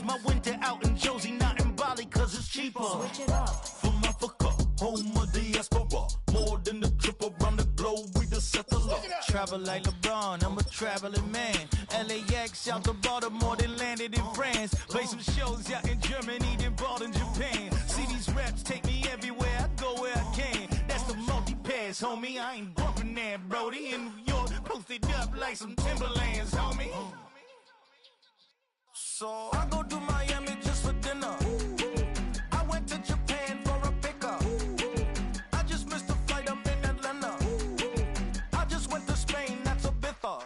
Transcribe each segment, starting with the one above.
my winter out in Josie, not in Bali, cause it's cheaper. Switch it up. From Africa, home of the diaspora. More than the trip around the globe, we just set the law. Travel like LeBron, I'm a traveling man. LAX out to Baltimore, then landed in France. Play some shows out in Germany, then bought in Japan. See these reps take me everywhere, I go where I can. That's the multi-pass, homie, I ain't bumping that, Brody. In New York, posted up like some Timberlands, homie. So I go to Miami just for dinner. I went to Japan for a pickup. I just missed a flight, I'm in Atlanta. I just went to Spain, that's a Ibiza.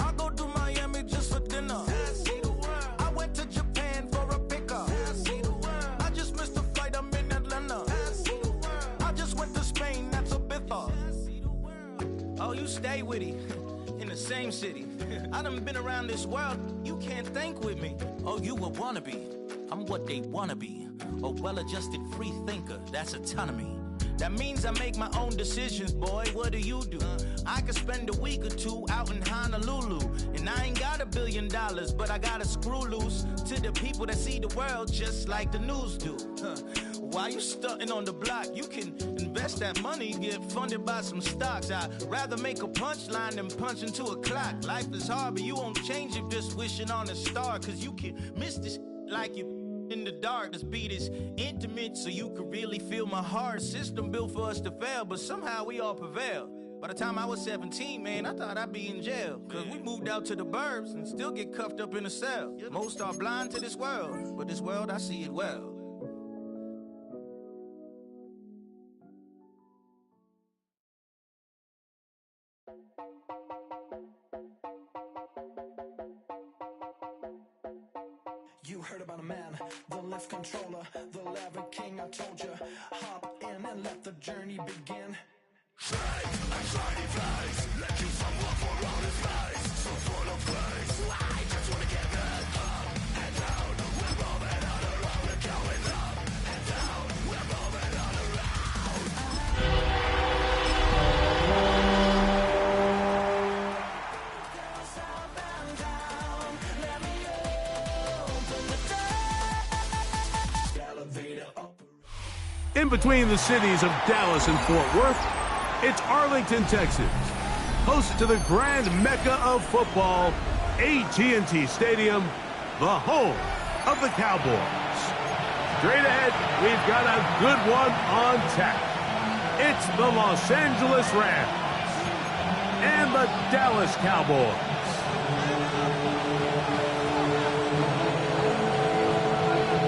I go to Miami just for dinner. I went to Japan for a pickup. I just missed a flight, I'm in Atlanta. I just went to Spain, that's a Ibiza. Oh, you stay with it. In the same city. I done been around this world, you can't think with me. Oh, you a wannabe, I'm what they wanna be. A well-adjusted free thinker, that's autonomy. That means I make my own decisions, boy, what do you do? I could spend a week or two out in Honolulu. And I ain't got $1 billion, but I got a screw loose to the people that see the world just like the news do. While you stunting on the block, you can invest that money, get funded by some stocks. I'd rather make a punchline than punch into a clock. Life is hard, but you won't change it just wishing on a star. Cause you can miss this like you in the dark. This beat is intimate, so you can really feel my heart. System built for us to fail, but somehow we all prevail. By the time I was 17, man, I thought I'd be in jail. Cause we moved out to the burbs and still get cuffed up in a cell. Most are blind to this world, but this world, I see it well. You heard about a man, the lift controller, the lever king, I told you. Hop in and let the journey begin. Fly, I'm sliding flies, let you someone for all his lies. So full of praise, I just wanna get that up and down. We're moving all around, we're going up and down. We're moving all around. In between the cities of Dallas and Fort Worth, it's Arlington, Texas, host to the grand mecca of football, AT&T Stadium, the home of the Cowboys. Straight ahead, we've got a good one on tap. It's the Los Angeles Rams and the Dallas Cowboys.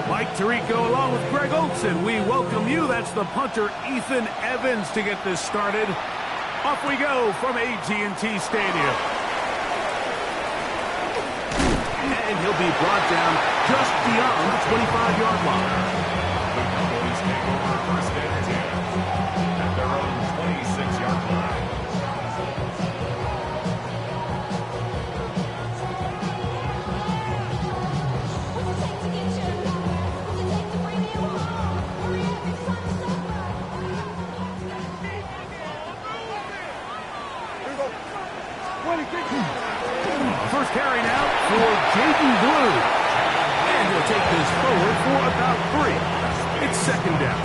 Mike Tirico along with Greg Olson, we welcome you. That's the punter Ethan Evans to get this started. Off we go from AT&T Stadium. And he'll be brought down just beyond the 25-yard line. The Cowboys take over first and 10 at their own 26-yard line. First carry now for Jaden Blue. And he'll take this forward for about 3. It's second down.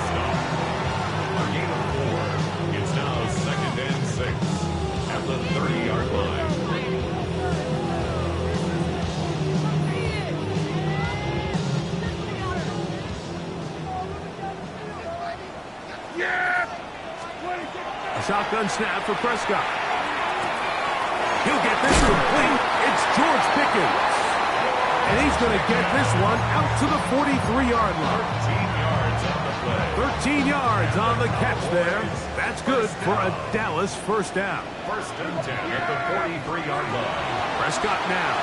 A gain of 4. It's now second and 6 at the 30-yard line. A shotgun snap for Prescott. He'll get this complete. It's George Pickens. And he's going to get this one out to the 43-yard line. 13 yards on the play. 13 yards on the catch there. That's good for a Dallas first down. First and 10 at the 43-yard line. Prescott now.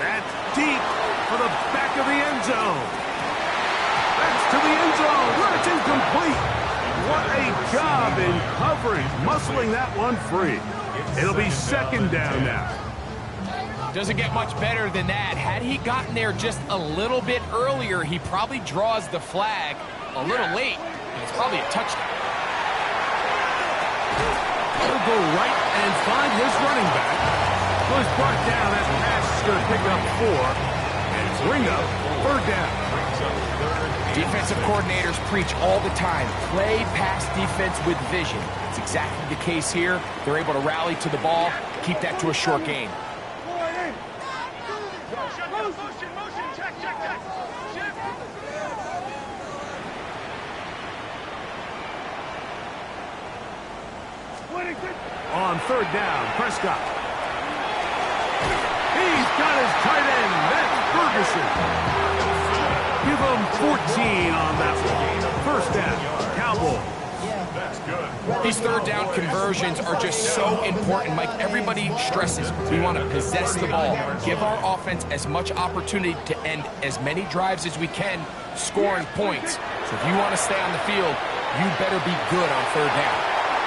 That's deep for the back of the end zone. That's to the end zone where it's incomplete. What a job in coverage, muscling that one free. It'll be second down now. Doesn't get much better than that. Had he gotten there just a little bit earlier, he probably draws the flag a little late. And it's probably a touchdown. He'll go right and find his running back. Was brought down. That pass going to pick up 4 and bring up 3rd down. Defensive coordinators preach all the time, play pass defense with vision. It's exactly the case here. They're able to rally to the ball, keep that to a short gain. On 3rd down, Prescott. He's got his tight end. That's Ferguson. Give him 14 on that one. 1st down, Cowboys. That's good. These 3rd down conversions are just so important, Mike. Everybody stresses we want to possess the ball, give our offense as much opportunity to end as many drives as we can, scoring points. So if you want to stay on the field, you better be good on 3rd down.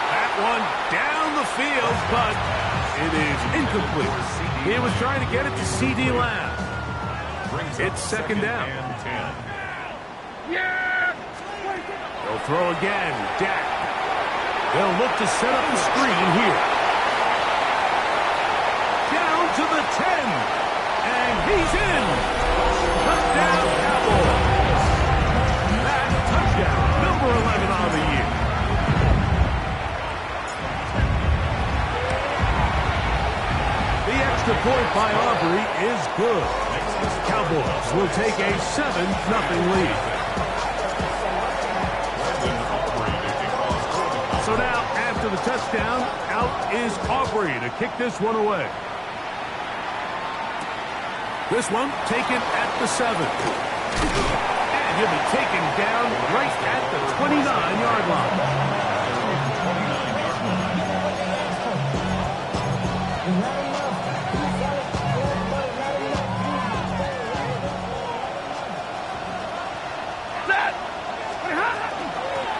That one down the field, but it is incomplete. He was trying to get it to C.D. Lamb. It's 2nd down. They'll throw again. Dak. They'll look to set up the screen here. Down to the 10. And he's in. Touchdown, Cowboys. That touchdown, number 11 on the year. The extra point by Aubrey is good. Cowboys will take a 7-0 lead. So now, after the touchdown, out is Aubrey to kick this one away. This one taken at the 7. And he'll be taken down right at the 29-yard line.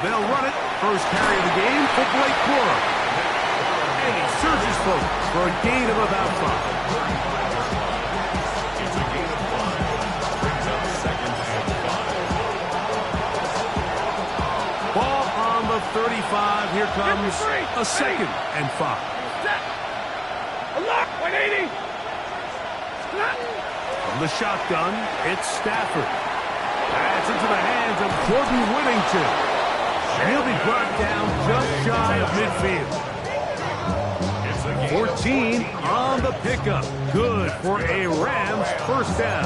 They'll run it. First carry of the game for Blake Corum. And he surges forward for a gain of about 5. It's a gain of 5. Brings up 2nd and 5. Ball on the 35. Here comes a 2nd and 5. From the shotgun, it's Stafford. That's into the hands of Jordan Whittington. He'll be brought down just shy of midfield. 14 on the pickup. Good for a Rams 1st down.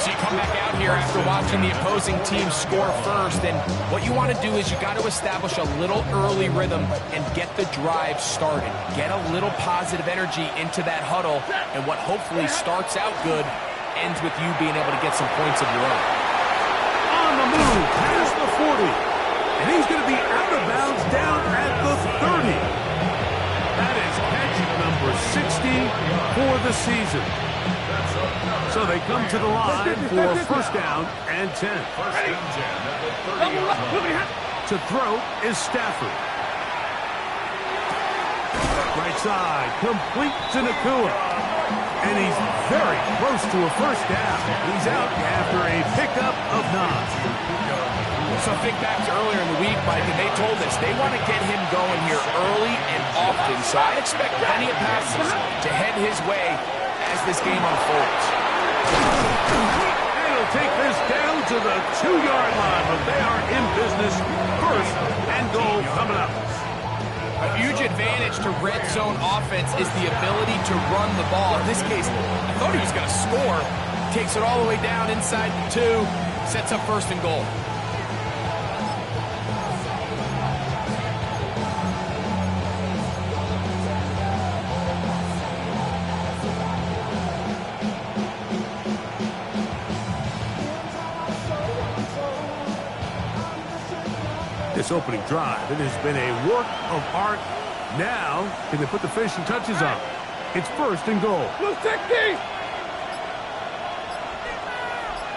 So you come back out here after watching the opposing team score first, and what you want to do is you got to establish a little early rhythm and get the drive started. Get a little positive energy into that huddle, and what hopefully starts out good ends with you being able to get some points of your own. On the move, past the 40. And he's going to be out of bounds down at the 30. That is catch number 60 for the season. So they come to the line for 1st down and 10. To throw is Stafford. Right side, complete to Nakua. And he's very close to a 1st down. He's out after a pickup of 9. So think back to earlier in the week, Mike, and they told us they want to get him going here early and often. So I expect plenty of passes to head his way as this game unfolds. And he'll take this down to the 2-yard line, but they are in business. 1st and goal coming up. A huge advantage to red zone offense is the ability to run the ball. In this case, I thought he was going to score. Takes it all the way down inside the 2, sets up 1st and goal. This opening drive, it has been a work of art. Now, can they put the finishing touches on? It's 1st and goal. Blue technique!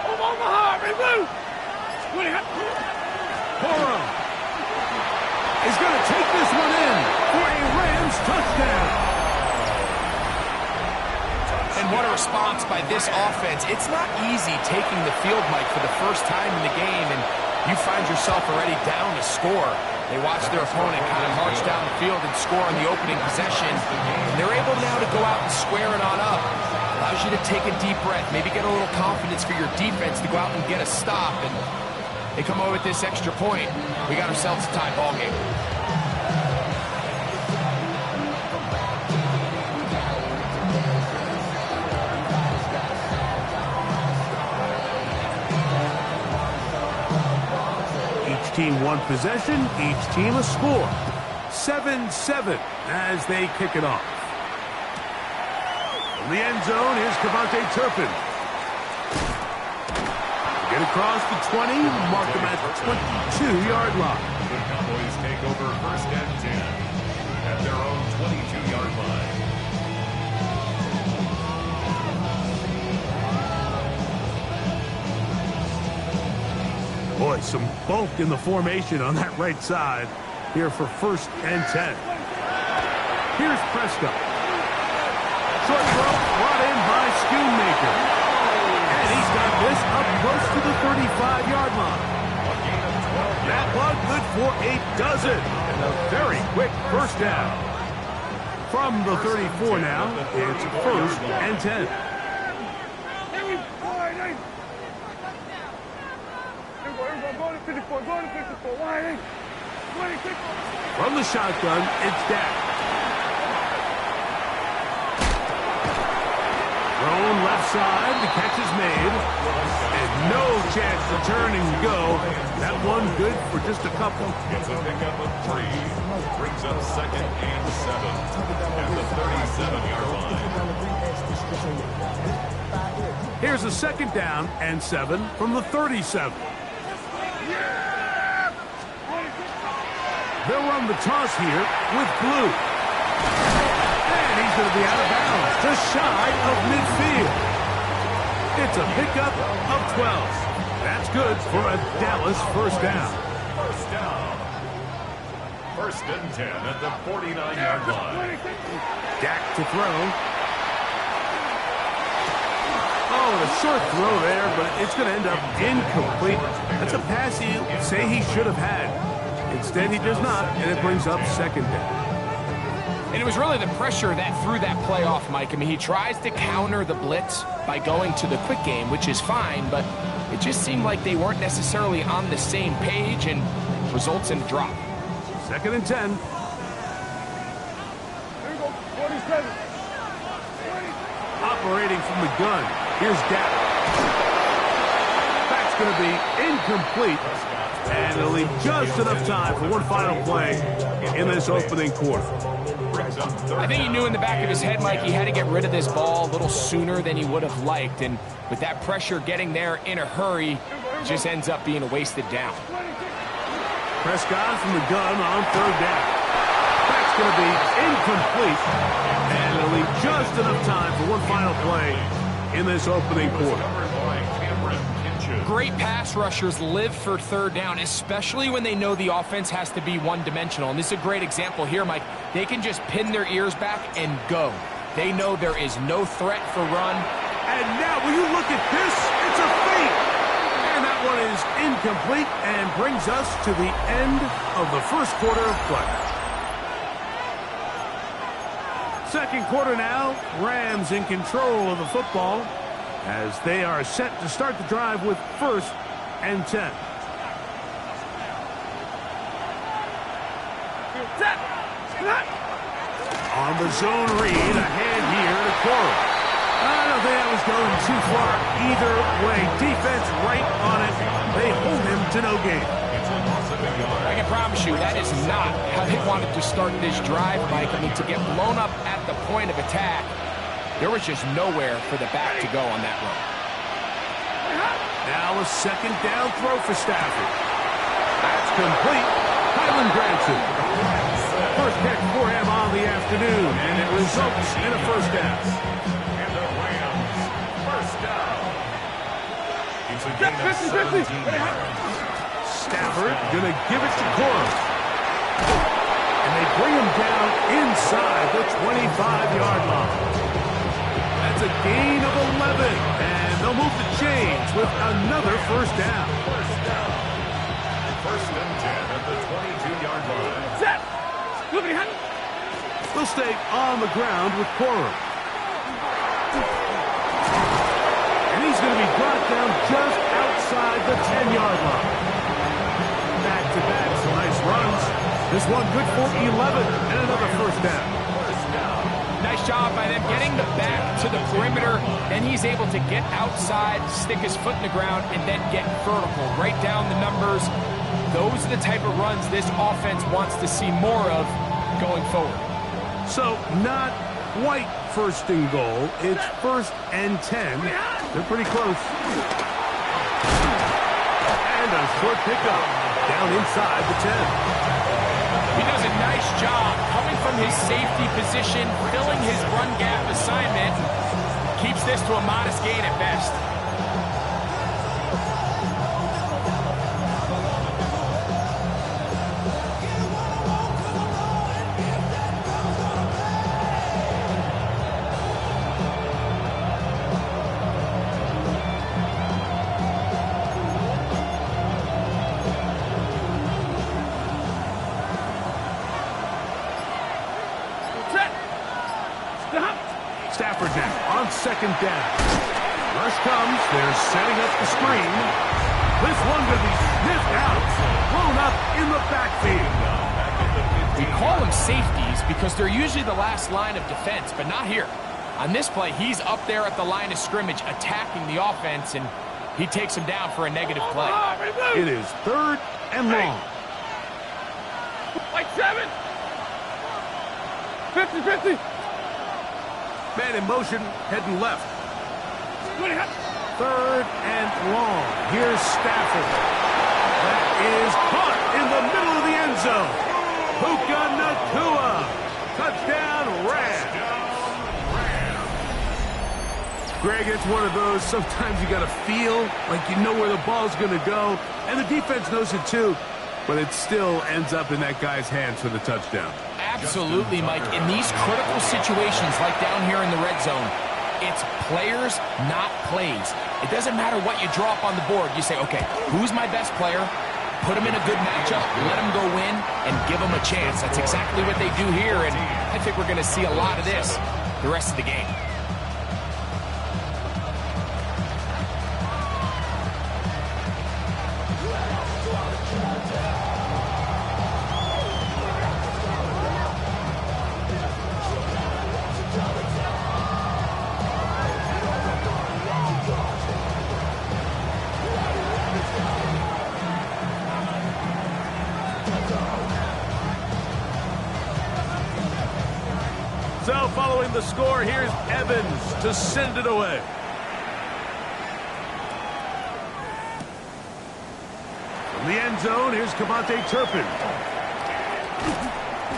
Omaha, reboot! Corum is going to take this one in for a Rams touchdown. And what a response by this offense. It's not easy taking the field, Mike, for the first time in the game, and you find yourself already down to score. They watch their opponent kind of march down the field and score on the opening possession. And they're able now to go out and square it on up. you to take a deep breath, maybe get a little confidence for your defense to go out and get a stop. And they come over with this extra point. We got ourselves a tie ball game. Each team one possession, each team a score. 7-7 as they kick it off. In the end zone, here's Cavante Turpin. Get across the 20, mark them at the 22-yard line. The Cowboys take over first and 10 at their own 22-yard line. Boy, some bulk in the formation on that right side here for first and 10. Here's Prescott. Short throw brought in by Schoonmaker. And he's got this up close to the 35-yard line. That one good for a dozen. And a very quick first down. From the 34 now, it's first and 10. From the shotgun, it's Dak. Thrown left side, the catch is made. And no chance to turn and go. That one good for just a couple. It's a pickup of 3. Brings up second and 7 at the 37-yard line. Here's a second down and 7 from the 37. They'll run the toss here with Blue. And he's going to be out of bounds, just shy of midfield. It's a pickup of 12. That's good for a Dallas first down. First down. First and 10 at the 49-yard line. Dak to throw. Oh, a short throw there, but it's going to end up incomplete. That's a pass he'll say he should have had. Instead, he does not, and it brings up second down. And it was really the pressure that threw that play off, Mike. I mean, he tries to counter the blitz by going to the quick game, which is fine, but it just seemed like they weren't necessarily on the same page and results in a drop. Second and 10. Operating from the gun. Here's Dak. That's going to be incomplete. And it'll leave just enough time for one final play in this opening quarter. I think he knew in the back of his head, Mike, he had to get rid of this ball a little sooner than he would have liked. And with that pressure getting there in a hurry, it just ends up being a wasted down. Prescott from the gun on third down. That's going to be incomplete. And it'll leave just enough time for one final play in this opening quarter. Great pass rushers live for third down, especially when they know the offense has to be one-dimensional. And this is a great example here, Mike. They can just pin their ears back and go. They know there is no threat for run. And now, will you look at this? It's a fake. And that one is incomplete and brings us to the end of the first quarter of play. Second quarter now, Rams in control of the football as they are set to start the drive with first and 10. On the zone read, a hand here to Coral. I don't think that was going too far either way. Defense right on it. They hold him to no gain. I can promise you that is not how they wanted to start this drive, Mike. I mean, to get blown up at the point of attack, there was just nowhere for the back to go on that run. Now a second down throw for Stafford. That's complete. Kylan Granson. First catch for him on the afternoon, and it results in a first down. And the Rams, first down. It's a gain of 17 yards. Stafford going to give it to Corum. And they bring him down inside the 25-yard line. That's a gain of 11, and they'll move the chains with another first down. First down. First and 10 at the 22-yard line. They'll stay on the ground with Corum. just outside the 10-yard line. Back-to-back, some nice runs. This one good for 11 and another first down. Nice job by them getting the back to the perimeter. Then he's able to get outside, stick his foot in the ground, and then get vertical. Right down the numbers. Those are the type of runs this offense wants to see more of going forward. So, not quite first and goal. It's first and 10. They're pretty close. And a short pickup down inside the 10. He does a nice job coming from his safety position, filling his run gap assignment. Keeps this to a modest gain at best. Stafford now on second down. Rush comes. They're setting up the screen. This one going to be sniffed out. Blown up in the backfield. We call them safeties because they're usually the last line of defense, but not here. On this play, he's up there at the line of scrimmage attacking the offense, and he takes him down for a negative play. It is third and long. Like 7. 50-50. Man in motion, heading left. Third and long. Here's Stafford. That is caught in the middle of the end zone. Puka Nacua. Touchdown, Rams. Greg, it's one of those, sometimes you got to feel like you know where the ball's going to go, and the defense knows it too, but it still ends up in that guy's hands for the touchdown. Absolutely, Mike. In these critical situations, like down here in the red zone, it's players, not plays. It doesn't matter what you draw up on the board. You say, okay, who's my best player? Put him in a good matchup, let him go win, and give him a chance. That's exactly what they do here, and I think we're going to see a lot of this the rest of the game. So following the score, here's Evans to send it away. From the end zone, here's Cavante Turpin.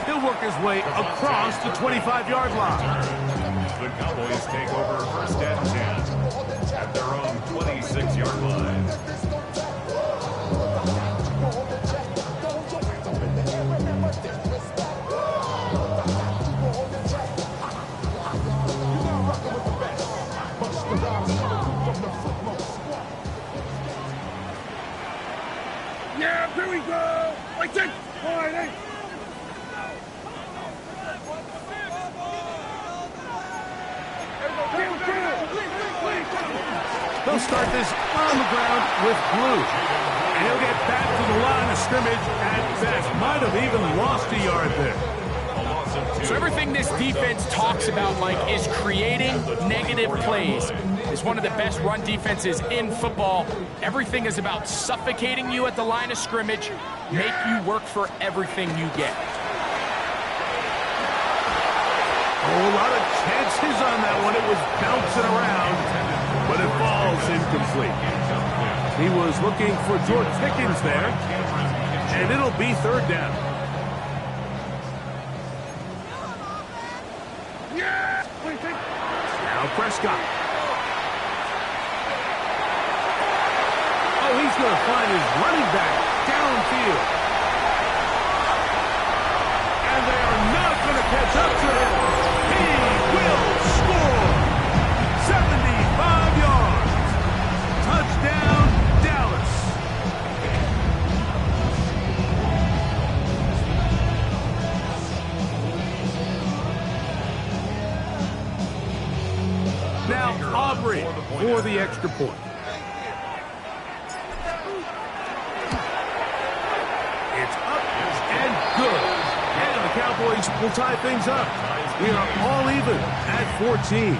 He'll work his way across the 25-yard line. The Cowboys take over first and 10 at their own 26-yard line. Yeah, here we go. Like 10. All right, 8. They'll start this on the ground with Blue. And he'll get back to the line of scrimmage at best. Might have even lost a yard there. So everything this defense talks about, Mike, is creating negative plays. It's one of the best run defenses in football. Everything is about suffocating you at the line of scrimmage, make you work for everything you get. Oh, a lot of chances on that one. It was bouncing around, but it falls incomplete. He was looking for George Pickens there, and it'll be third down. Now Prescott. Oh, he's going to find his running back downfield. And they are not going to catch up to him. He will score. 75 yards. Touchdown, Dallas. Now Aubrey for the extra point. Cowboys will tie things up. We are all even at 14.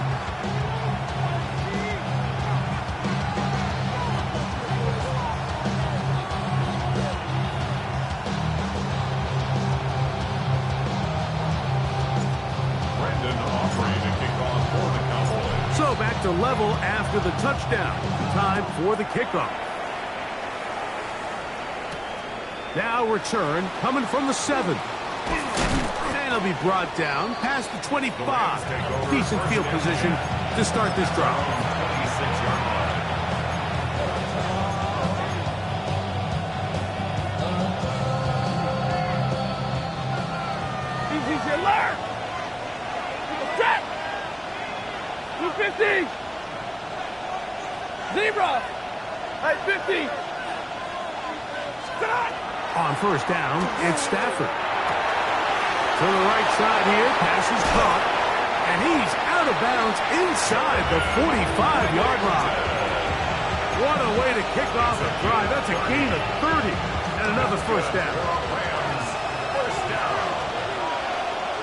So back to level after the touchdown. Time for the kickoff. Now return coming from the 7. And he'll be brought down past the 25. Decent field position to start this drive. 26-yard line. Easy, alert! Set! 250! Zebra! Hey, 50! Stop! On first down, it's Stafford. To the right side here, pass is caught. And he's out of bounds inside the 45-yard line. What a way to kick off a drive. That's a gain of 30. And another first down. First down.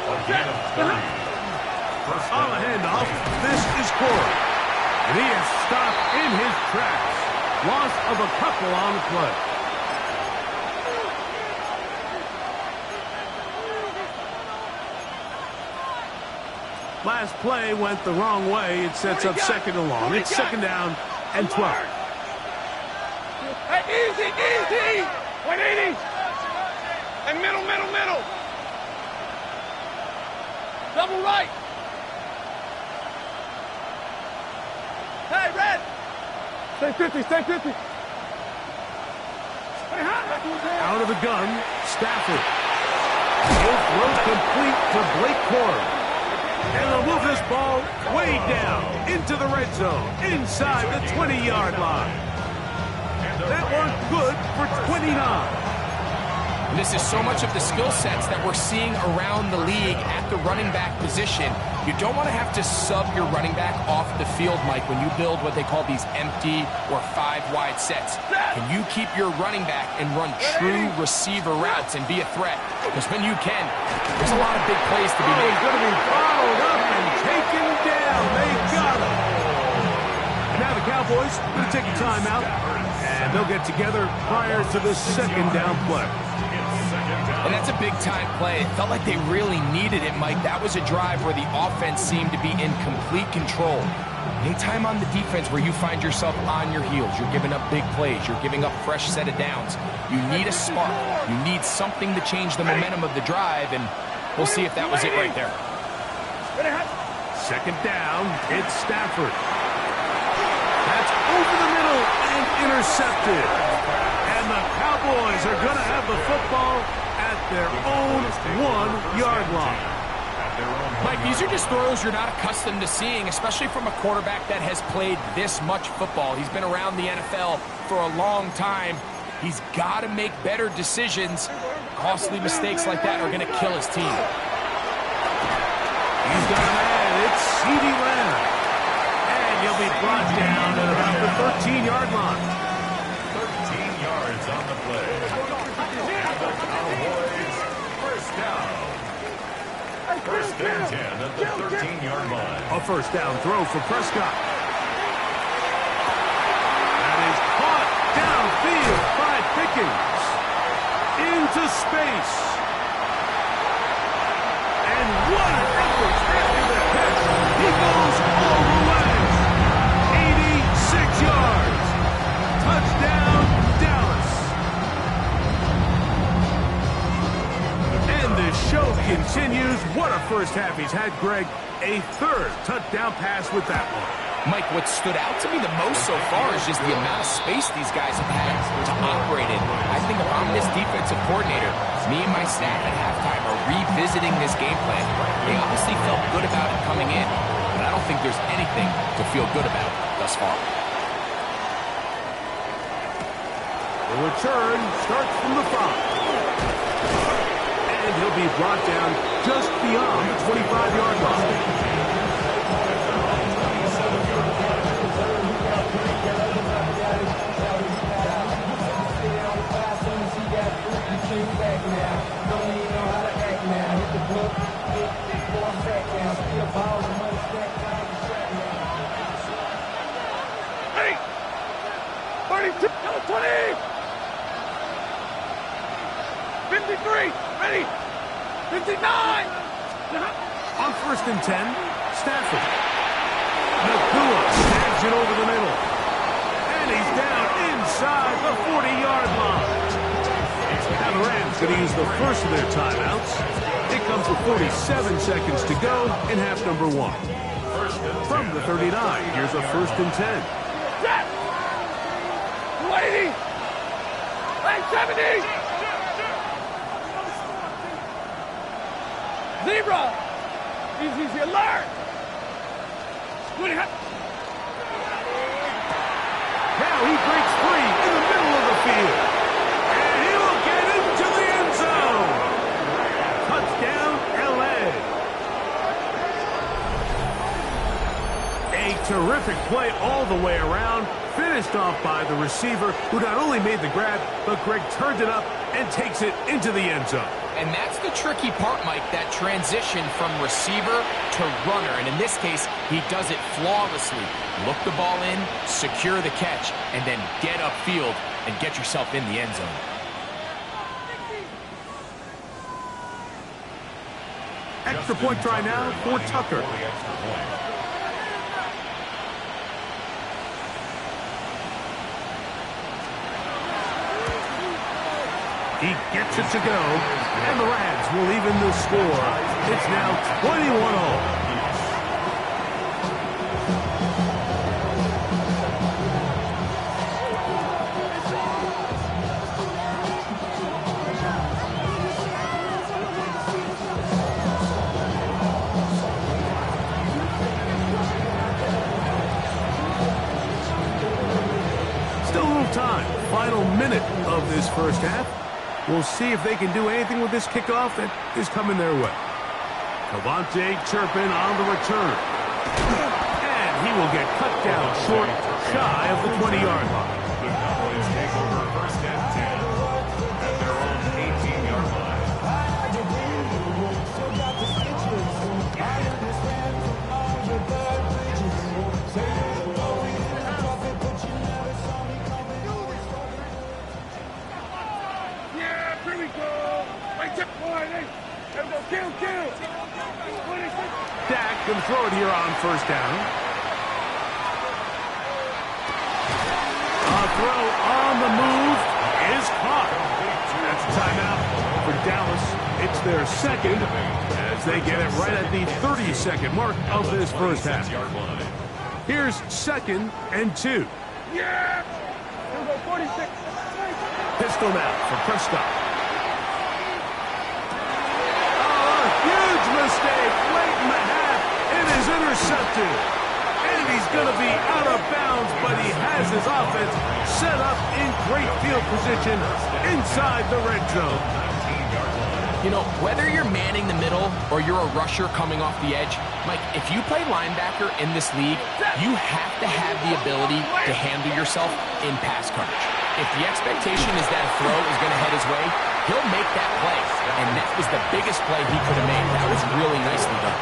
A gain of 30. On the handoff, this is Corey. And he is stopped in his tracks. Loss of a couple on the play. Last play went the wrong way. It sets up second and long. It's second down and 12. Hey, easy! 180! And middle! Double right! Hey, red! Stay 50! Out of the gun, Stafford. He'll throw complete to Blake Corey. And they'll move this ball way down into the red zone, inside the 20-yard line. That one good for 29. And this is so much of the skill sets that we're seeing around the league at the running back position. You don't want to have to sub your running back off the field, Mike, when you build what they call these empty or 5-wide sets. Can you keep your running back and run true receiver routes and be a threat? Because when you can, there's a lot of big plays to be made. He's going to be followed up and taken down. They got him. And now the Cowboys going to take a timeout, and they'll get together prior to the second down play. And that's a big-time play. It felt like they really needed it, Mike. That was a drive where the offense seemed to be in complete control. Anytime on the defense where you find yourself on your heels, you're giving up big plays, you're giving up fresh set of downs, you need a spark. You need something to change the momentum of the drive, and we'll see if that was it right there. Second down, it's Stafford. That's over the middle and intercepted. And the Cowboys are going to have the football at their own 1-yard line. Mike, these are just throws you're not accustomed to seeing, especially from a quarterback that has played this much football. He's been around the NFL for a long time. He's got to make better decisions. Costly mistakes like that are going to kill his team. He's got a man. It's CeeDee Lamb. And he'll be brought down at about the 13-yard line. 13 yards on the play. And the Cowboys first down. First and 10 at the 13-yard line. A first down throw for Prescott. That is caught downfield by Pickens. Into space. And what an effort after the catch. He goes all the way. 86 yards. Touchdown, Dallas. And the show continues. What a first half he's had, Greg. A third touchdown pass with that one. Mike, what stood out to me the most so far is just the amount of space these guys have had to operate in. I think if I'm this defensive coordinator, me and my staff at halftime are revisiting this game plan. They obviously felt good about it coming in, but I don't think there's anything to feel good about thus far. The return starts from the 5. And he'll be brought down just beyond the 25-yard line. 3. Ready? 59. On 1st and 10, Stafford. Nakua snags it over the middle. And he's down inside the 40-yard line. Now the Rams going to use the first of their timeouts. It comes with 47 seconds to go in half number 1. From the 39, here's a 1st and 10. Set. 280. 870. Zebra. Easy alert. Now he breaks free in the middle of the field. And he will get into the end zone. Touchdown, L.A. A terrific play all the way around. Finished off by the receiver, who not only made the grab, but Greg turned it up and takes it into the end zone. And that's the tricky part, Mike, that transition from receiver to runner. And in this case, he does it flawlessly. Look the ball in, secure the catch, and then get upfield and get yourself in the end zone. Extra point try now for Tucker. He gets it to go, and the Rams will even the score. It's now 21-all. Still a little time. Final minute of this first half. We'll see if they can do anything with this kickoff that is coming their way. Cavante Turpin on the return. And he will get cut down short, shy of the 20-yard line. The Cowboys take over 1st and 10 at their own 18-yard line. Yeah, here we go. Right there. There we go. Kill. Dak can throw it here on 1st down. A throw on the move is caught. That's a timeout for Dallas. It's their second as they get it right at the 30-second mark of this first half. Here's 2nd and 2. Yeah. Here we go. 46. Pistol now for Prescott. Oh, a huge mistake late in the half. It is intercepted. And he's going to be out of bounds, but he has his offense set up in great field position inside the red zone. You know, whether you're manning the middle or you're a rusher coming off the edge, Mike, if you play linebacker in this league, you have to have the ability to handle yourself in pass coverage. If the expectation is that a throw is going to head his way, he'll make that play. And that was the biggest play he could have made. That was really nicely done.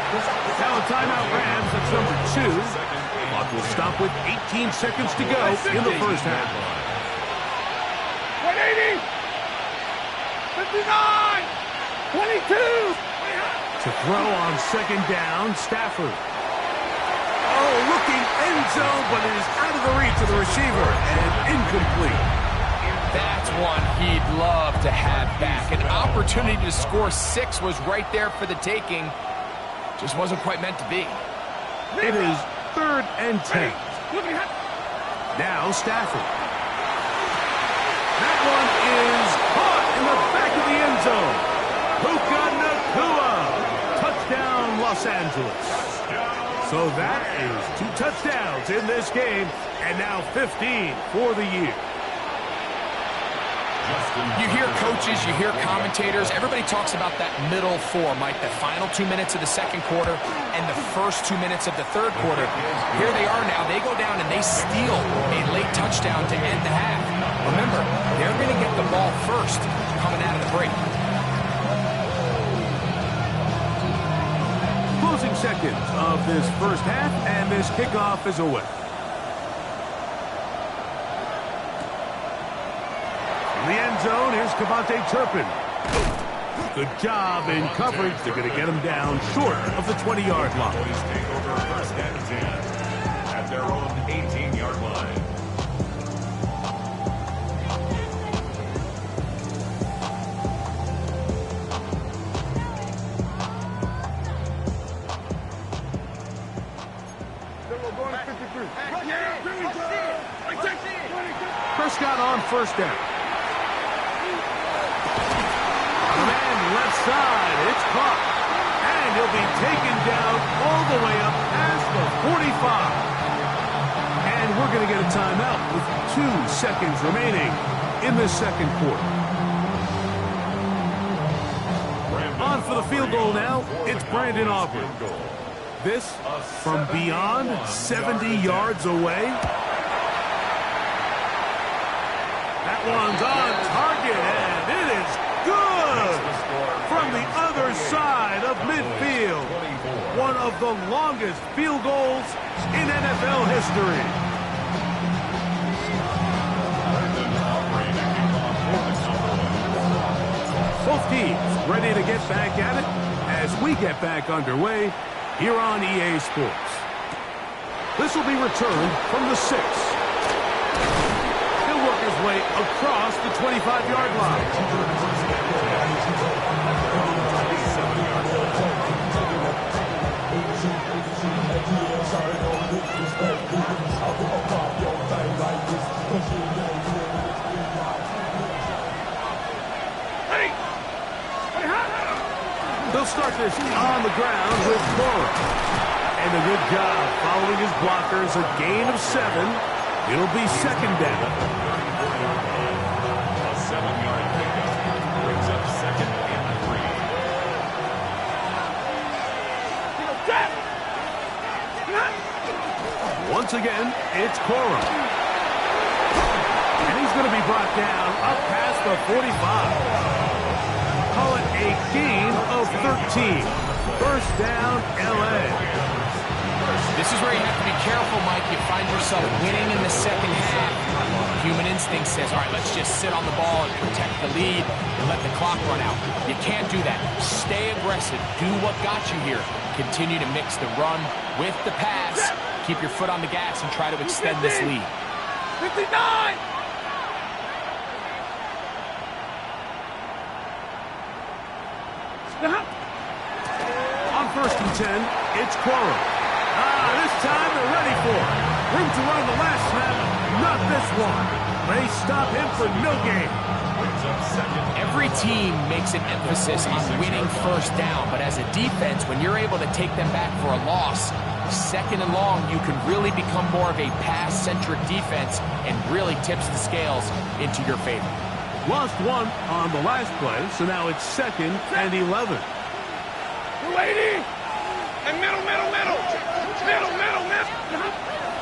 Now a timeout Rams, that's number 2. Clock will stop with 18 seconds to go in the first half. 180. 59. 22. To throw on 2nd down, Stafford. Oh, looking end zone, but it is out of the reach of the receiver and incomplete. That's one he'd love to have back. An opportunity to score 6 was right there for the taking. Just wasn't quite meant to be. It is 3rd and 10. Now Stafford. That one is caught in the back of the end zone. Puka Nakua. Touchdown, Los Angeles. So that is 2 touchdowns in this game, and now 15 for the year. You hear coaches, you hear commentators, everybody talks about that middle 4, Mike, the final 2 minutes of the second quarter and the first 2 minutes of the third quarter. Here they are now. They go down and they steal a late touchdown to end the half. Remember, they're going to get the ball first coming out of the break. Closing seconds of this first half, and this kickoff is away. In the end zone, here's Cavante Turpin. Good job in coverage. They're going to get him down short of the 20-yard line. Cowboys take over first and 10 at their own 18-yard line. Prescott on first down. Man left side. It's caught. And he'll be taken down all the way up past the 45. And we're going to get a timeout with 2 seconds remaining in this second quarter. On for the field goal now. It's Brandon Aubrey. This from beyond 70 yards away. That one's on target, and it is good from the other side of midfield. One of the longest field goals in NFL history. Both teams ready to get back at it as we get back underway here on EA Sports. This will be returned from the 6. He'll work his way across the 25-yard line. They'll start this on the ground with Cora. And a good job following his blockers. A gain of 7. It'll be second down. A 7-yard pickup brings up second and 3. Once again, it's Cora. And he's going to be brought down up past the 45. Call it a gain of 13. First down, L.A. This is where you have to be careful, Mike. You find yourself winning in the second half. Human instinct says, all right, let's just sit on the ball and protect the lead and let the clock run out. You can't do that. Stay aggressive. Do what got you here. Continue to mix the run with the pass. Keep your foot on the gas and try to extend this lead. 59! On first and 10, it's Cora. This time they're ready for it. Room to run the last snap, not this one. They stop him for no gain. Every team makes an emphasis on winning first down, but as a defense, when you're able to take them back for a loss, second and long, you can really become more of a pass-centric defense and really tips the scales into your favor. Lost 1 on the last play, so now it's second and 11. 280! And middle!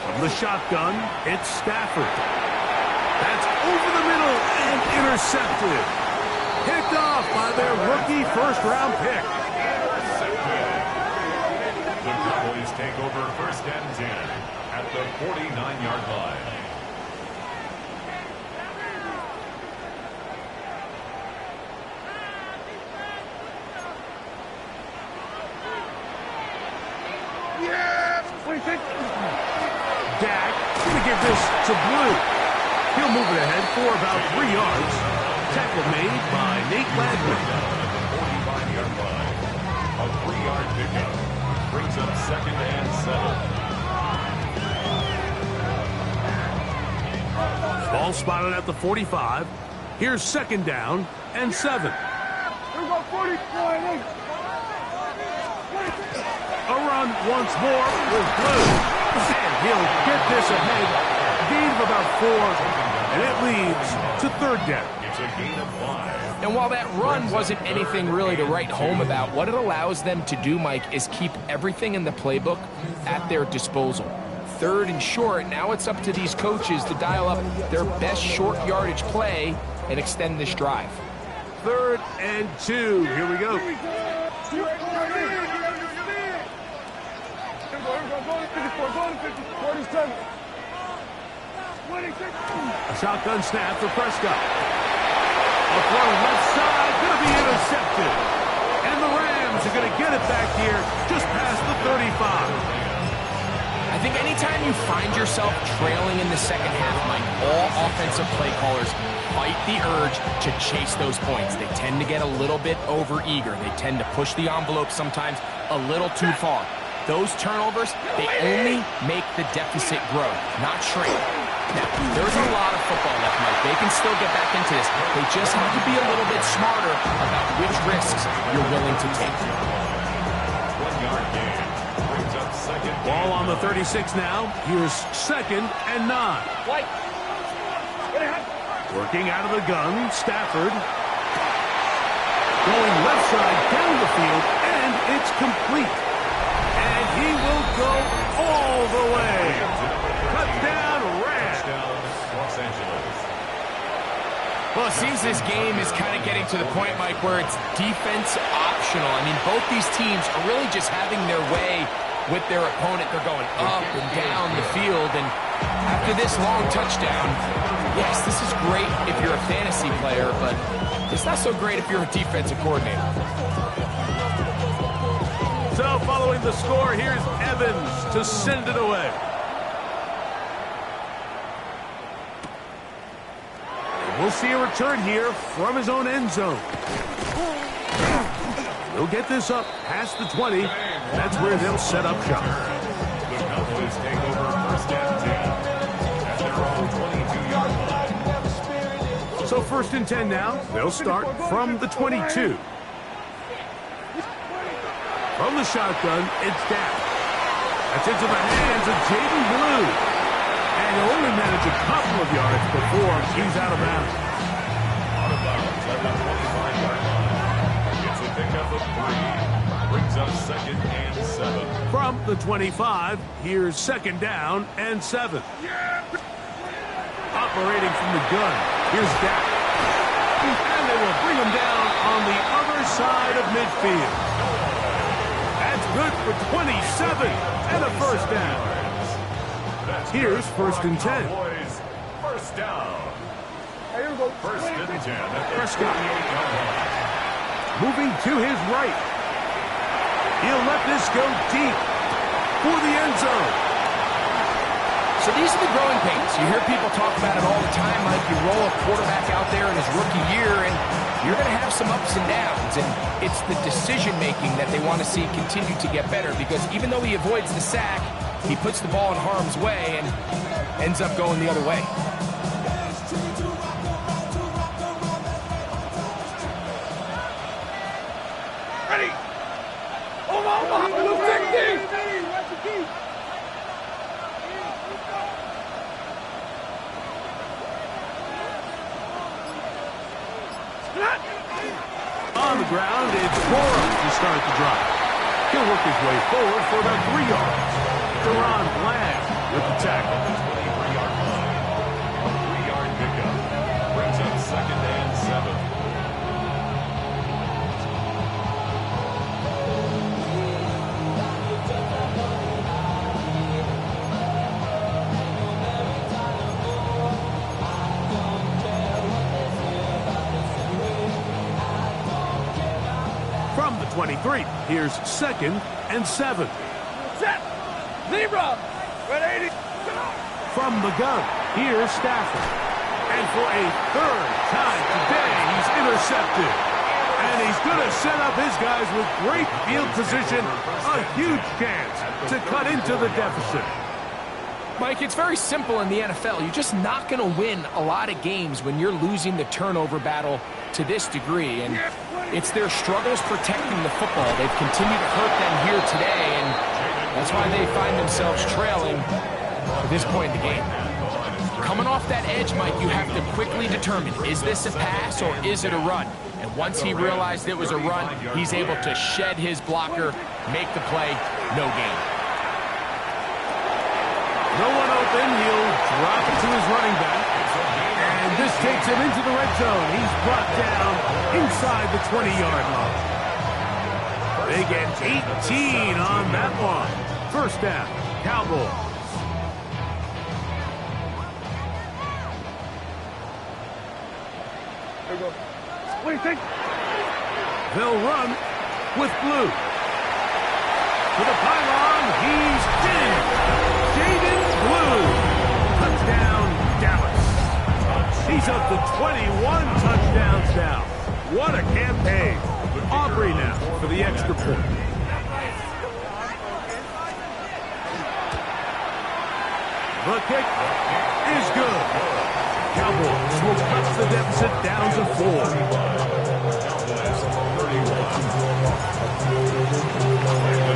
From the shotgun, it's Stafford. That's over the middle and intercepted. Picked off by their rookie first-round pick. The Cowboys take over first and 10 at the 49-yard line. Dak going to give this to Blue. He'll move it ahead for about 3 yards. Tackle made by Nate Ladman. 45-yard line. A 3-yard pickup brings up second and 7. Ball spotted at the 45. Here's second down and 7. Here we go, 40. A run once more with Blue. And he'll get this ahead. Gain of about 4. And it leads to third down. It's a gain of 5. And while that run wasn't anything really to write home about, what it allows them to do, Mike, is keep everything in the playbook at their disposal. Third and short, now it's up to these coaches to dial up their best short yardage play and extend this drive. Third and 2. Here we go. A shotgun snap for Prescott. A throw left side, going to be intercepted. And the Rams are going to get it back here just past the 35. I think anytime you find yourself trailing in the second half, Mike, all offensive play callers fight the urge to chase those points. They tend to get a little bit over-eager. They tend to push the envelope sometimes a little too far. Those turnovers, they only make the deficit grow, not shrink. Now, there's a lot of football left, Mike. They can still get back into this. They just have to be a little bit smarter about which risks you're willing to take. 1-yard gain. Brings up second. Ball on the 36 now. Here's 2nd and 9. Working out of the gun, Stafford. Going left side down the field, and it's complete. And he will go all the way. Touchdown, Rams. Los Angeles. Well, it seems this game is kind of getting to the point, Mike, where it's defense optional. I mean, both these teams are really just having their way with their opponent. They're going up and down the field, and after this long touchdown, yes, this is great if you're a fantasy player, but it's not so great if you're a defensive coordinator. So following the score, here's Evans to send it away. We'll see a return here from his own end zone. He'll get this up past the 20. That's where they'll set up shop. The Cowboys take over 1st and 10 at their own 22-yard line. So 1st and 10 now. They'll start from the 22. From the shotgun, it's down. That's into the hands of Jaden Blue. And he'll only manage a couple of yards before he's out of bounds. Out of bounds at the 25-yard line. It's a pickup of 3. Brings up 2nd and 7. From the 25, here's 2nd down and 7. Operating from the gun, here's Dak. And they will bring him down on the other side of midfield. That's good for 27 and a 1st down. Here's 1st and 10. Cowboys, 1st down. 1st and 10 at the Prescott 28-yard line. moving to his right. He'll let this go deep for the end zone. So these are the growing pains. You hear people talk about it all the time, Mike. You roll a quarterback out there in his rookie year, and you're going to have some ups and downs. And it's the decision-making that they want to see continue to get better, because even though he avoids the sack, he puts the ball in harm's way and ends up going the other way. Ready? Omaha, blue 16. On the ground, it's Borum to start the drive. He'll work his way forward for about 3 yards. Deron Bland with the tackle. 23-yard line. A 3-yard pickup. Brings up 2nd and 7. From the 23, here's 2nd and 7. Set. Zebra. Red 80. From the gun, here's Stafford. And for a 3rd time today, he's intercepted. And he's going to set up his guys with great field position. A huge chance to cut into the deficit. Mike, it's very simple in the NFL. You're just not going to win a lot of games when you're losing the turnover battle to this degree. And it's their struggles protecting the football. They've continued to hurt them here today, and that's why they find themselves trailing at this point in the game. Coming off that edge, Mike, you have to quickly determine, is this a pass or is it a run? And once he realized it was a run, he's able to shed his blocker, make the play, no gain. No one open. He'll drop it to his running back. And this takes him into the red zone. He's brought down inside the 20-yard line. They get 18 on that one. 1st down, Cowboys. There we go. What do you think? They'll run with blue. To the pylon, he's in. Jaden Blue. Touchdown, Dallas. He's up to 21 touchdowns now. What a campaign. Aubrey now for the extra point. The kick is good. Cowboys will cut the deficit down to 4.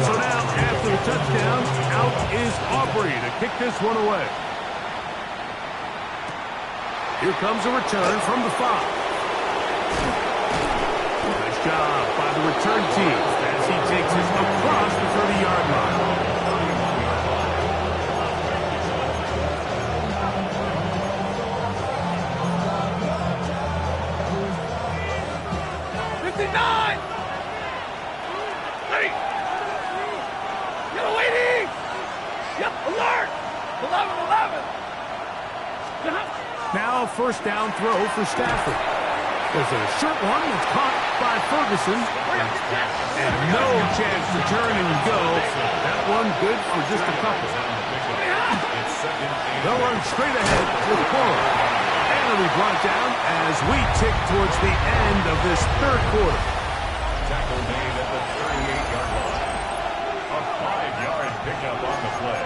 So now, after the touchdown, out is Aubrey to kick this one away. Here comes a return from the 5. Nice job by the return team as he takes it across the 30-yard line. 59! Ready! Yellow 80! Yep, alert! 11. Now first down throw for Stafford. There's a short one that's caught by Ferguson. And no chance to turn and go. That one good for just a couple. They'll run straight ahead with Cora. And it'll be brought down as we tick towards the end of this third quarter. Tackle made at the 38-yard line. A 5-yard pickup on the play.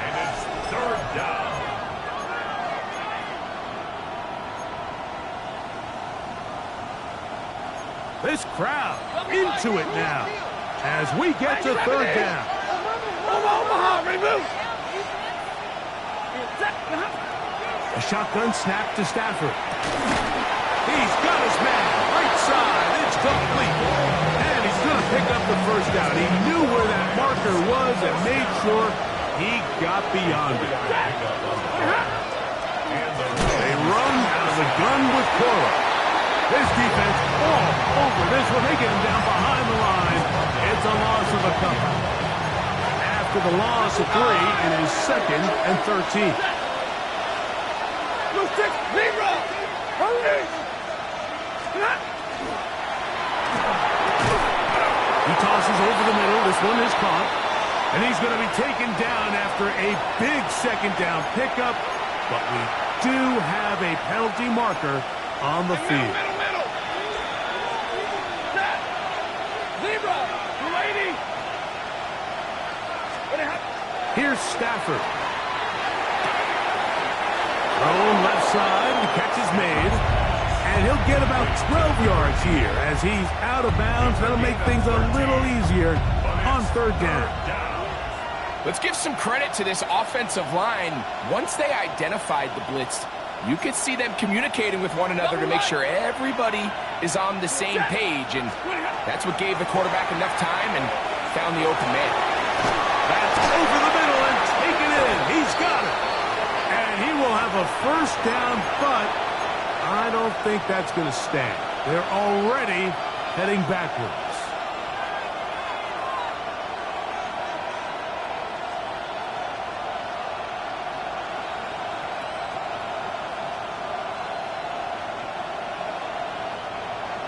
And it's third down. This crowd into it now as we get to third down. Omaha, reboot! A shotgun snap to Stafford. He's got his man. Right side. It's complete. And he's going to pick up the first down. He knew where that marker was and made sure he got beyond it. They run out of the gun with Cora. This defense all over this one. They get him down behind the line. It's a loss of a couple. After the loss of 3, it is 2nd and 13. Blue 6, Libra! Hurry! He tosses over the middle. This one is caught. And he's going to be taken down after a big second down pickup. But we do have a penalty marker on the field. Middle! Set! Libra! 280! Here's Stafford. Thrown left side. The catch is made. And he'll get about 12 yards here as he's out of bounds. That'll make things a little easier on third down. Let's give some credit to this offensive line. Once they identified the blitz, you could see them communicating with one another to make sure everybody is on the same page. And that's what gave the quarterback enough time and found the open man. That's over the middle and taken in. He's got it. And he will have a first down, but I don't think that's going to stand. They're already heading backwards.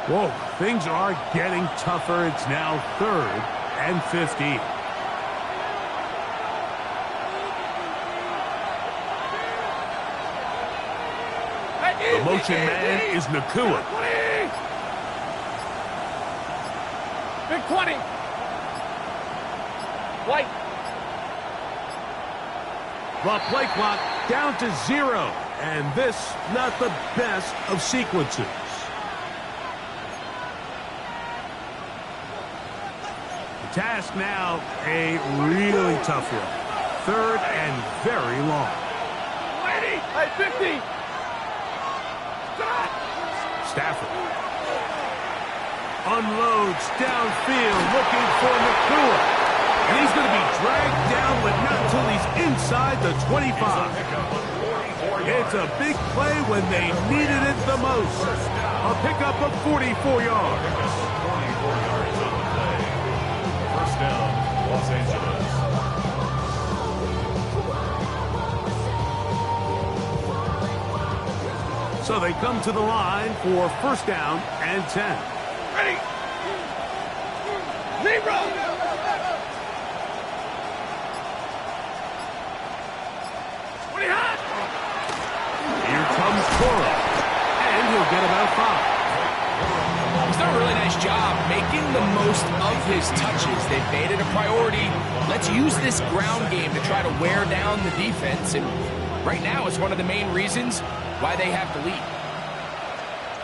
Whoa, things are getting tougher. It's now 3rd and 15. The motion man is Nakua. Big 20. White. The play clock down to 0. And this, not the best of sequences. The task now, a really tough one. 3rd and very long. 80. Hey, 50. Stafford unloads downfield looking for Nakua. And he's going to be dragged down, but not until he's inside the 25. It's a big play when they needed it the most. A pickup of 44 yards. 44 yards on the play. First down, Los Angeles. So they come to the line for first down and 10. Ready. Zero. Here comes Cora, and he'll get about 5. He's done a really nice job making the most of his touches. They've made it a priority. Let's use this ground game to try to wear down the defense, and right now it's one of the main reasons why they have the lead.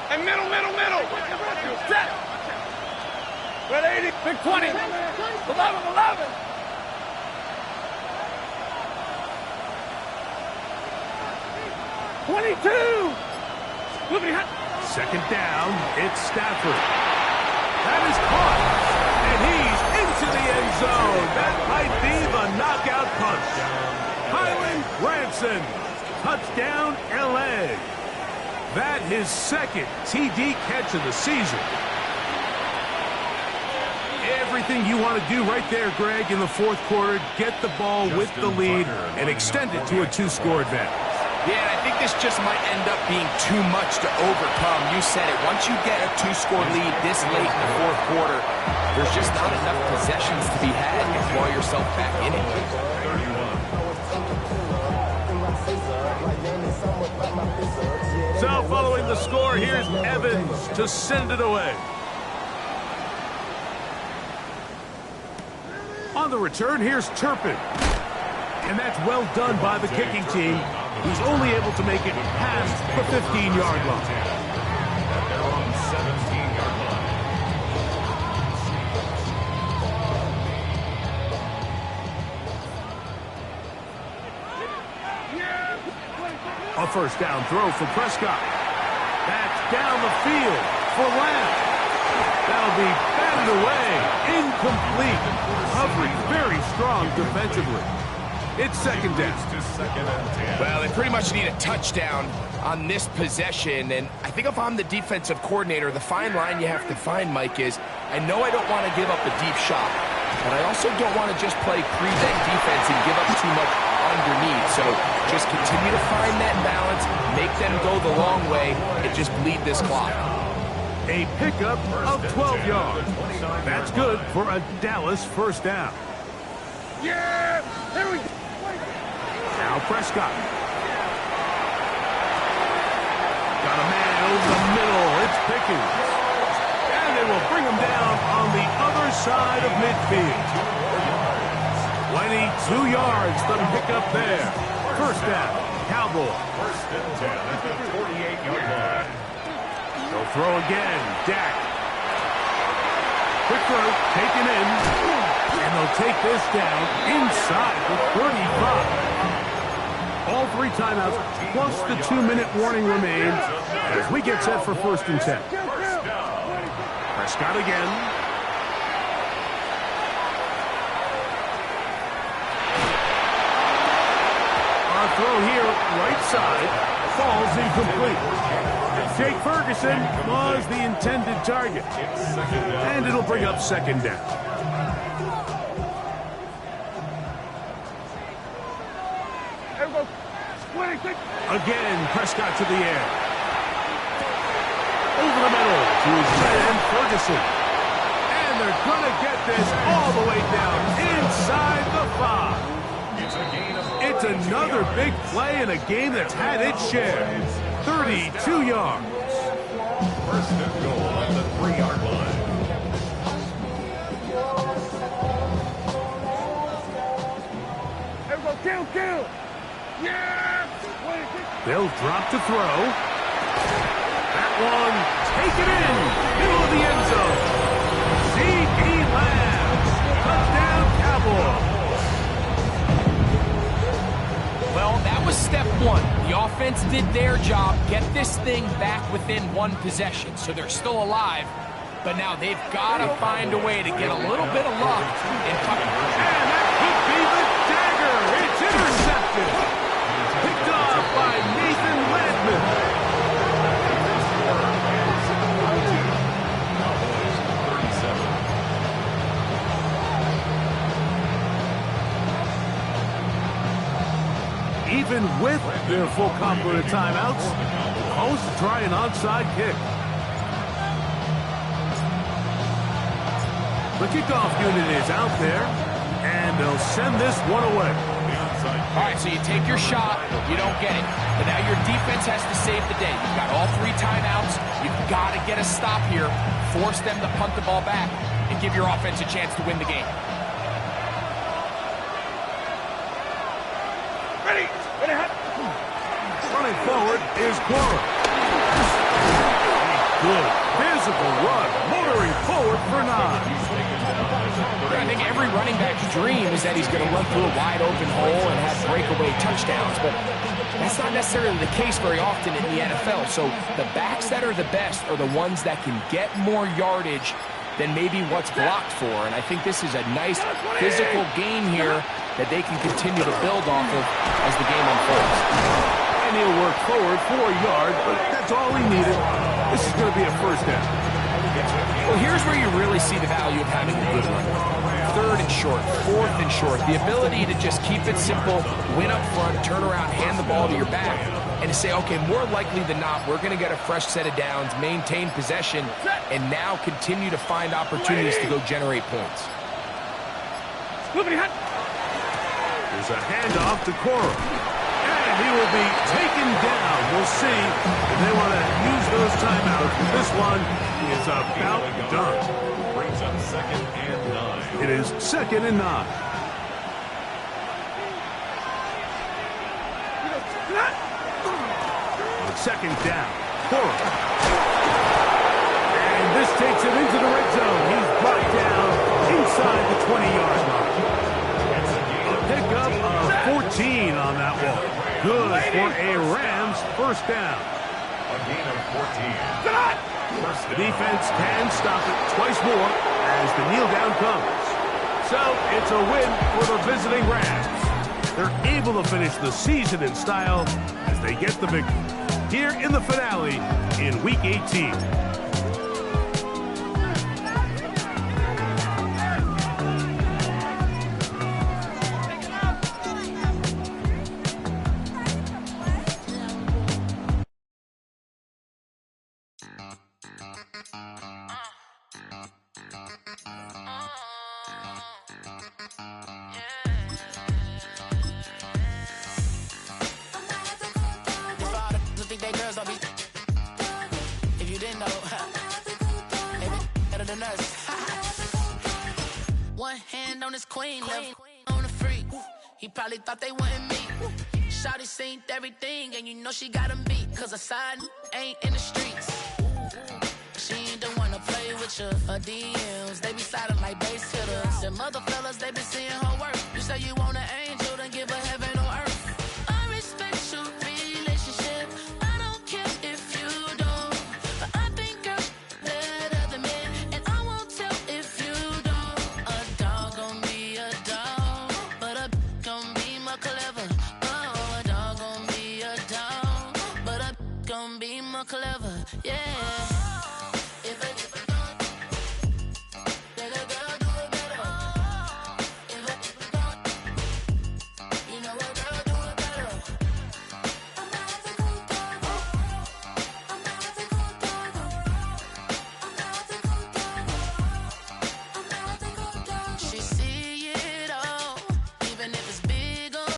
And middle. Set. Red 80. Big 20. 11. 22. Second down, it's Stafford. That is caught, and he's into the end zone. That might be the knockout punch. Kylan Granson, touchdown LA. That his second TD catch of the season. Everything you want to do right there, Greg, in the fourth quarter, get the ball with the lead and extend it to a 2-score advantage. Yeah, and I think this just might end up being too much to overcome. You said it. Once you get a 2-score lead this late in the fourth quarter, there's just not enough possessions to be had to claw yourself back in it. So following the score, here's Evans to send it away. On the return, here's Turpin. And that's well done by the kicking team, who's only able to make it past the 15-yard line. They're on 17-yard line. A first down throw for Prescott. That's down the field for Lamb. That'll be batted away. Incomplete. Coverage very strong defensively. It's second down. Well, they pretty much need a touchdown on this possession, and I think if I'm the defensive coordinator, the fine line you have to find, Mike, is I know I don't want to give up a deep shot, but I also don't want to just play prevent defense and give up too much underneath. So just continue to find that balance, make them go the long way, and just bleed this clock. A pickup of 12 yards. That's good for a Dallas first down. Yeah. There we go. Now Prescott. Got a man over the middle. It's Pickens. And they will bring him down on the other side of midfield. 22 yards the pickup there. First down, Cowboys. First and 10 at the 48-yard line. They'll throw again. Dak. Quick throw, taken in. And they'll take this down inside the 35. All 3 timeouts plus the 2-minute warning remains as we get set for first and 10. Prescott again. Our throw here, right side, falls incomplete. Jake Ferguson was the intended target. And it'll bring up second down. Again, Prescott to the air. Over the middle to his man, Ferguson. And they're going to get this all the way down inside the 5. It's another big play in a game that's had its share. 32 yards. First and goal at the 3-yard line. Everybody kill. Yeah. They'll drop to throw. That one taken in. Middle of the end zone. C.D. Lamb. Touchdown, Cowboys. Well, that was step 1. The offense did their job, get this thing back within 1 possession, so they're still alive. But now they've got to find a way to get a little bit of luck and tuck it. And that could be the dagger. It's intercepted. Picked off by Nathan Ledman. Even with their full complement of timeouts, calls to try an onside kick. The kickoff unit is out there, and they'll send this one away. All right, so you take your shot, you don't get it. But now your defense has to save the day. You've got all 3 timeouts. You've got to get a stop here, force them to punt the ball back, and give your offense a chance to win the game. Ready? Running forward is Cora. Good physical run, motoring forward for 9. I think every running back's dream is that he's going to run through a wide open hole and have breakaway touchdowns, but that's not necessarily the case very often in the NFL. So the backs that are the best are the ones that can get more yardage than maybe what's blocked for, and I think this is a nice physical game here that they can continue to build off of as the game unfolds. And he'll work forward for a yard, but that's all he needed. This is going to be a first down. Well, here's where you really see the value of having a good run. 3rd and short, 4th and short. The ability to just keep it simple, win up front, turn around, hand the ball to your back, and to say, okay, more likely than not, we're going to get a fresh set of downs, maintain possession, and now continue to find opportunities to go generate points. There's a handoff to Cora. And he will be taken down. We'll see if they want to use those timeouts. This one is about done. Brings up 2nd and 9. It is 2nd and 9. On 2nd down, Cora. And this takes him into the red zone. He's brought down inside the 20-yard line. A pickup of 14 on that one. Good for a Rams first down. A gain of 14. First The down. defense can stop it twice more as the kneel down comes. So it's a win for the visiting Rams. They're able to finish the season in style as they get the victory here in the finale in Week 18. One hand on his queen, left on the freak. He probably thought they wouldn't meet. Shawty seen everything, and you know she got him beat. Cause her side ain't in the streets. She ain't the one to play with you. Her DMs, they be sliding like base hitters. And mother fellas, they been seeing her work. You say you want an angel, then give her heaven or earth. I respect your relationship. I don't care if you don't. But I think girls better than men. And I won't tell if you don't. A dog gon' be a dog, but a gon' be more clever. Oh, a dog gon' be a dog, but a gon' be more clever. Yeah.